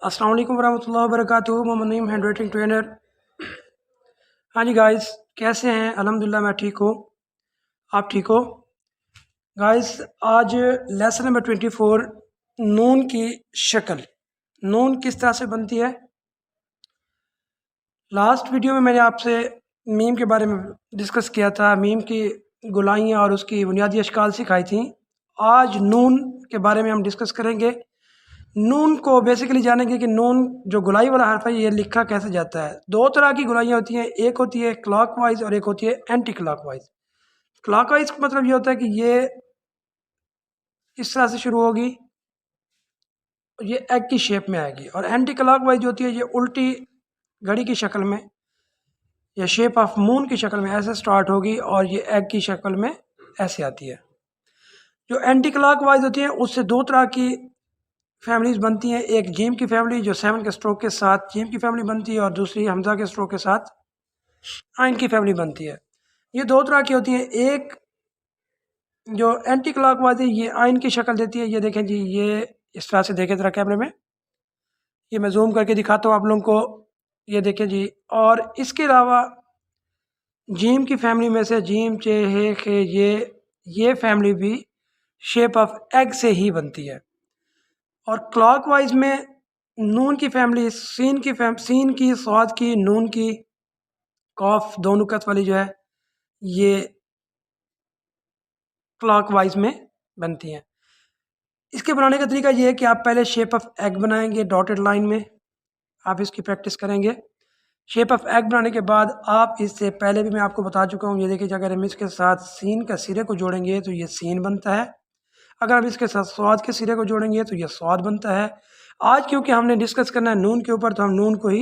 अस्सलाम वालेकुम वरहमतुल्लाहि वबरकातुहू। Mohammad Naeem handwriting trainer. हाँ जी गाइस, कैसे हैं? अल्हम्दुलिल्लाह मैं ठीक हूँ। आप ठीक हो गाइस? आज लेसन नंबर 24, नून की शक्ल। नून किस तरह से बनती है। लास्ट वीडियो में मैंने आपसे मीम के बारे में डिस्कस किया था, मीम की गोलाइयाँ और उसकी बुनियादी अशकाल सिखाई थी। आज नून के बारे में हम डिस्कस करेंगे। नून को बेसिकली जानेंगे कि नून जो गुलाई वाला हर्फ है ये लिखा कैसे जाता है। दो तरह की गुलाइयाँ होती हैं, एक होती है क्लॉकवाइज और एक होती है एंटी क्लॉकवाइज। क्लॉकवाइज का मतलब ये होता है कि ये इस तरह से शुरू होगी, ये एग की शेप में आएगी, और एंटी क्लॉकवाइज जो होती है ये उल्टी घड़ी की शक्ल में या शेप ऑफ मून की शक्ल में ऐसे स्टार्ट होगी और ये एग की शक्ल में ऐसे आती है। जो एंटी क्लॉकवाइज होती है उससे दो तरह की फैमिलीज बनती हैं। एक जीम की फैमिली जो 7 के स्ट्रोक के साथ जीम की फैमिली बनती है, और दूसरी हमजा के स्ट्रोक के साथ आइन की फैमिली बनती है। ये दो तरह की होती हैं। एक जो एंटी क्लॉकवाइज है ये आइन की शक्ल देती है। ये देखें जी, ये इस तरह से देखें ज़रा कैमरे में, ये मैं जूम करके दिखाता हूँ आप लोगों को। ये देखें जी। और इसके अलावा जीम की फैमिली में से जीम चे हे खे ये फैमिली भी शेप ऑफ एग से ही बनती है। और क्लॉकवाइज में नून की फैमिली सीन की, स्वाद की, नून की, कॉफ, दो नुकत वाली जो है ये क्लॉकवाइज में बनती हैं। इसके बनाने का तरीका ये है कि आप पहले शेप ऑफ एग बनाएंगे डॉटेड लाइन में, आप इसकी प्रैक्टिस करेंगे। शेप ऑफ एग बनाने के बाद आप इससे पहले भी मैं आपको बता चुका हूँ, ये देखिए अगर हम इसके साथ सीन का सिरे को जोड़ेंगे तो ये सीन बनता है। अगर हम इसके साथ स्वाद के सिरे को जोड़ेंगे तो ये स्वाद बनता है। आज क्योंकि हमने डिस्कस करना है नून के ऊपर, तो हम नून को ही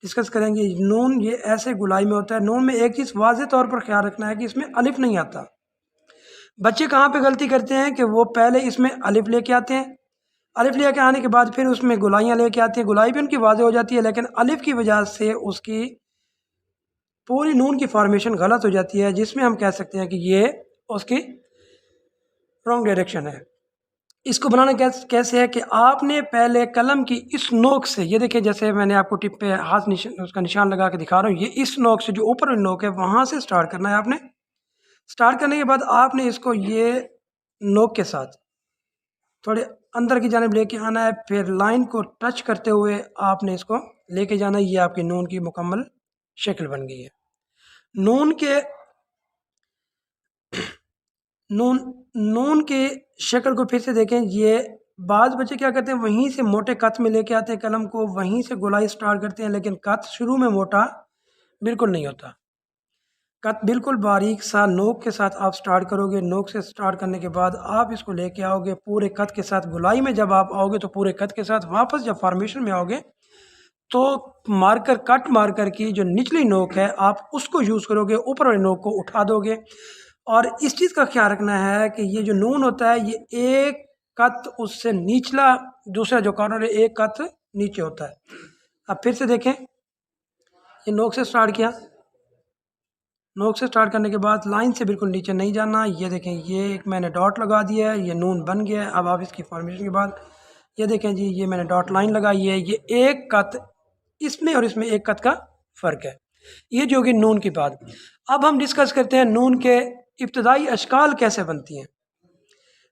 डिस्कस करेंगे। नून ये ऐसे गुलाई में होता है। नून में एक चीज़ वाज़े तौर पर ख्याल रखना है कि इसमें अलिफ नहीं आता। बच्चे कहाँ पे गलती करते हैं कि वो पहले इसमें अलिफ लेके आते हैं, अलिफ लेके आने के बाद फिर उसमें गुलाइयाँ लेके आते हैं। गुलाई भी उनकी वाज़े हो जाती है, लेकिन अलिफ की वजह से उसकी पूरी नून की फॉर्मेशन गलत हो जाती है, जिसमें हम कह सकते हैं कि ये उसकी रॉन्ग डायरेक्शन है। इसको बनाना कैसे है कि आपने पहले कलम की इस नोक से, ये देखिए जैसे मैंने आपको टिप पे हाथ उसका निशान लगा के दिखा रहा हूँ, ये इस नोक से जो ऊपर वाली नोक है वहाँ से स्टार्ट करना है आपने। स्टार्ट करने के बाद आपने इसको ये नोक के साथ थोड़े अंदर की जानिब लेके आना है, फिर लाइन को टच करते हुए आपने इसको लेके जाना है। ये आपकी नून की मुकम्मल शक्ल बन गई है। नून के नून नून के शक्ल को फिर से देखें। ये बाद बच्चे क्या करते हैं, वहीं से मोटे कत में लेके आते हैं कलम को, वहीं से गोलाई स्टार्ट करते हैं, लेकिन कत शुरू में मोटा बिल्कुल नहीं होता। कत बिल्कुल बारीक सा नोक के साथ आप स्टार्ट करोगे। नोक से स्टार्ट करने के बाद आप इसको लेके आओगे पूरे कत के साथ। गोलाई में जब आप आओगे तो पूरे कत के साथ वापस जब फॉर्मेशन में आओगे तो मार्कर, कट मार्कर की जो निचली नोक है आप उसको यूज़ करोगे, ऊपर वाली नोक को उठा दोगे। और इस चीज़ का ख्याल रखना है कि ये जो नून होता है ये एक कत उससे निचला, दूसरा जो कॉर्नर है एक कत नीचे होता है। अब फिर से देखें, ये नोक से स्टार्ट किया, नोक से स्टार्ट करने के बाद लाइन से बिल्कुल नीचे नहीं जाना। ये देखें, ये एक मैंने डॉट लगा दिया है, ये नून बन गया है। अब आप इसकी फॉर्मेशन के बाद ये देखें जी, ये मैंने डॉट लाइन लगाई है, ये एक कत इसमें और इसमें एक कत का फ़र्क है। ये जो होगी नून की बात। अब हम डिस्कस करते हैं नून के इब्तदाई अशकाल कैसे बनती हैं।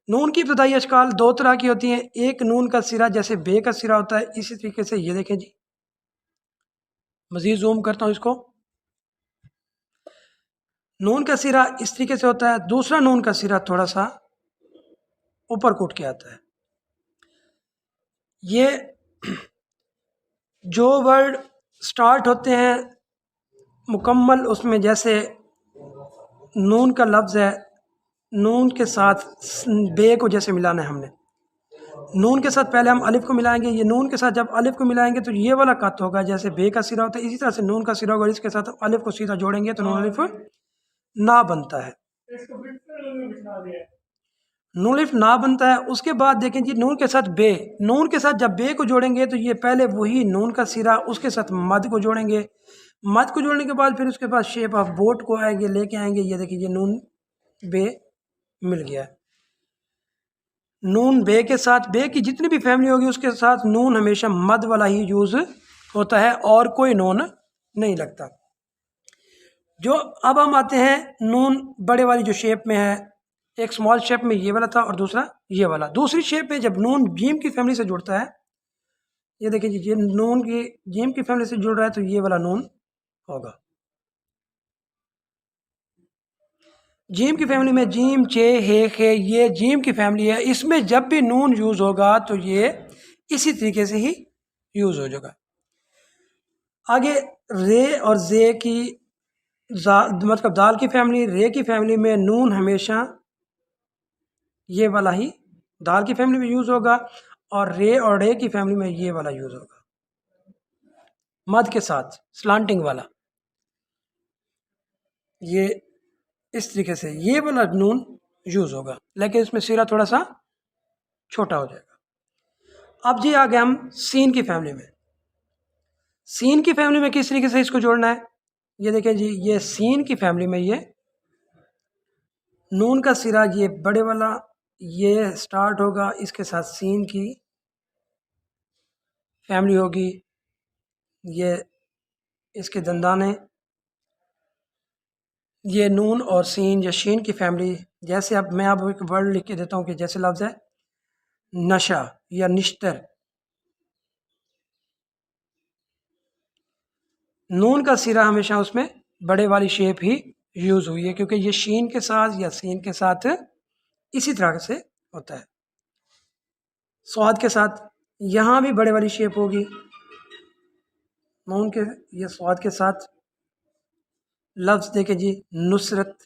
नून की इब्तदाई अशकाल दो तरह की होती हैं। एक नून का सिरा जैसे बे का सिरा होता है, इसी तरीके से ये देखें जी, मज़ीद जूम करता हूँ इसको। नून का सिरा इस तरीके से होता है, दूसरा नून का सिरा थोड़ा सा ऊपर को उठ के आता है। ये जो वर्ड स्टार्ट होते हैं मुकम्मल उसमें, जैसे नून का लफ्ज़ है, नून के साथ बे को जैसे मिलाना है हमने, नून के साथ पहले हम अलिफ को मिलाएंगे। ये नून के साथ जब अलिफ को मिलाएंगे तो ये वाला कत होगा जैसे बे का सिरा होता है, इसी तरह से नून का सिरा होगा। इसके साथ अलिफ को सीधा जोड़ेंगे तो नून अलिफ ना बनता है, नून अलिफ ना बनता है। उसके बाद देखें जी, नून के साथ बे, नून के साथ जब बे को जोड़ेंगे तो ये पहले वही नून का सिरा, उसके साथ मद को जोड़ेंगे। मद को जोड़ने के बाद फिर उसके बाद शेप ऑफ बोट को आएंगे, लेके आएंगे। ये देखिए, ये नून बे मिल गया है। नून बे के साथ, बे की जितनी भी फैमिली होगी उसके साथ नून हमेशा मद वाला ही यूज़ होता है और कोई नून नहीं लगता। जो अब हम आते हैं नून बड़े वाली जो शेप में है, एक स्मॉल शेप में ये वाला था और दूसरा ये वाला। दूसरी शेप में जब नून जीम की फैमिली से जुड़ता है, ये देखिए जी, ये नून की जीम की फैमिली से जुड़ रहा है तो ये वाला नून होगा। जीम की फैमिली में जीम, चे, हे, खे, ये जीम की फैमिली है। इसमें जब भी नून यूज़ होगा तो ये इसी तरीके से ही यूज़ हो जाएगा। आगे रे और जे की मतलब दाल की फैमिली, रे की फैमिली में नून हमेशा ये वाला ही दाल की फैमिली में यूज़ होगा और रे की फैमिली में ये वाला यूज़ होगा, मद के साथ स्लांटिंग वाला। ये इस तरीके से ये वाला नून यूज़ होगा, लेकिन इसमें सिरा थोड़ा सा छोटा हो जाएगा। अब जी आ गए हम सीन की फैमिली में। सीन की फैमिली में किस तरीके से इसको जोड़ना है, ये देखें जी, ये सीन की फैमिली में ये नून का सिरा ये बड़े वाला ये स्टार्ट होगा, इसके साथ सीन की फैमिली होगी, ये इसके दंदाने, ये नून और सीन या शीन की फैमिली। जैसे अब मैं अब एक वर्ड लिख के देता हूँ कि जैसे लफ्ज़ है नशा या निश्तर, नून का सिरा हमेशा उसमें बड़े वाली शेप ही यूज़ हुई है क्योंकि ये शीन के साथ या सीन के साथ इसी तरह से होता है। स्वाद के साथ यहाँ भी बड़े वाली शेप होगी, नून के ये स्वाद के साथ। लफ्ज़ देखे जी नुसरत,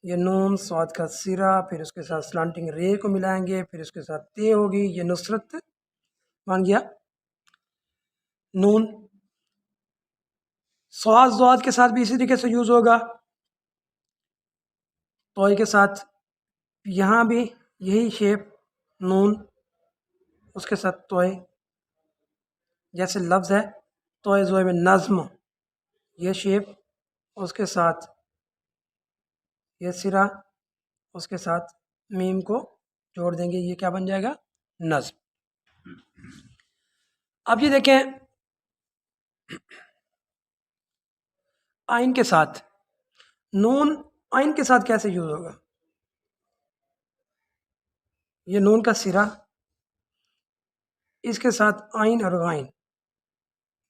ये नून स्वाद का सिरा, फिर उसके साथ स्लांटिंग रे को मिलाएंगे, फिर उसके साथ ते होगी, ये नुसरत बन गया नून। स्वाद के साथ भी इसी तरीके से यूज़ होगा, तोय के साथ यहाँ भी यही शेप नून उसके साथ तोय, जैसे लफ्ज़ है तोय जोय में नज़्म, ये शेप उसके साथ ये सिरा उसके साथ मीम को जोड़ देंगे, ये क्या बन जाएगा नज़्म। अब ये देखें आइन के साथ नून, आइन के साथ कैसे यूज़ होगा, ये नून का सिरा इसके साथ आइन और गाइन,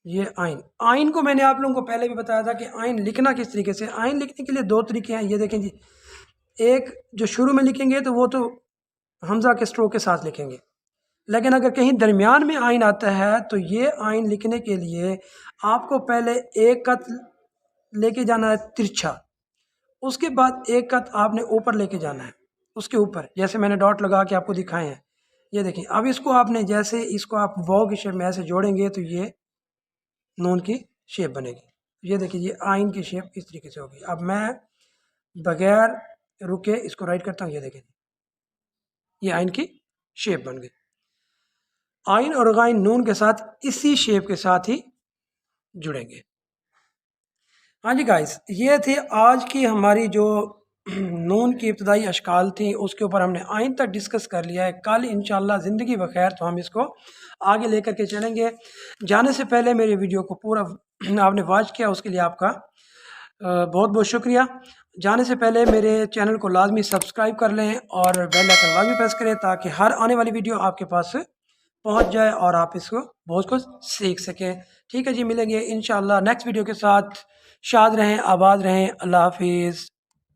ये आइन। आइन को मैंने आप लोगों को पहले भी बताया था कि आइन लिखना किस तरीके से। आइन लिखने के लिए दो तरीके हैं, ये देखें जी, एक जो शुरू में लिखेंगे तो वो तो हमज़ा के स्ट्रोक के साथ लिखेंगे, लेकिन अगर कहीं दरमियान में आइन आता है तो ये आइन लिखने के लिए आपको पहले एक कत लेके जाना है तिरछा, उसके बाद एक कत आपने ऊपर लेके जाना है उसके ऊपर, जैसे मैंने डॉट लगा के आपको दिखाए हैं। ये देखिए अब इसको आपने जैसे इसको आप वाव की शेप में ऐसे जोड़ेंगे तो ये नून की शेप बनेगी। ये देखिए ये आइन की शेप इस तरीके से होगी। अब मैं बगैर रुके इसको राइट करता हूँ, ये देखिए ये आइन की शेप बन गई। आइन और गाइन नून के साथ इसी शेप के साथ ही जुड़ेंगे। हाँ जी गाइस, ये थी आज की हमारी जो नून की इब्तदाई अशकाल थी, उसके ऊपर हमने आइन तक डिस्कस कर लिया है। कल इंशाल्लाह ज़िंदगी बखैर तो हम इसको आगे लेकर के चलेंगे। जाने से पहले मेरे वीडियो को पूरा आपने वॉच किया, उसके लिए आपका बहुत बहुत शुक्रिया। जाने से पहले मेरे चैनल को लाजमी सब्सक्राइब कर लें और बेल आइकन लाजमी प्रेस करें ताकि हर आने वाली वीडियो आपके पास पहुंच जाए और आप इसको बहुत कुछ सीख सकें। ठीक है जी, मिलेंगे इंशाल्लाह नेक्स्ट वीडियो के साथ। शाद रहें, आबाद रहें, अल्लाह हाफिज़।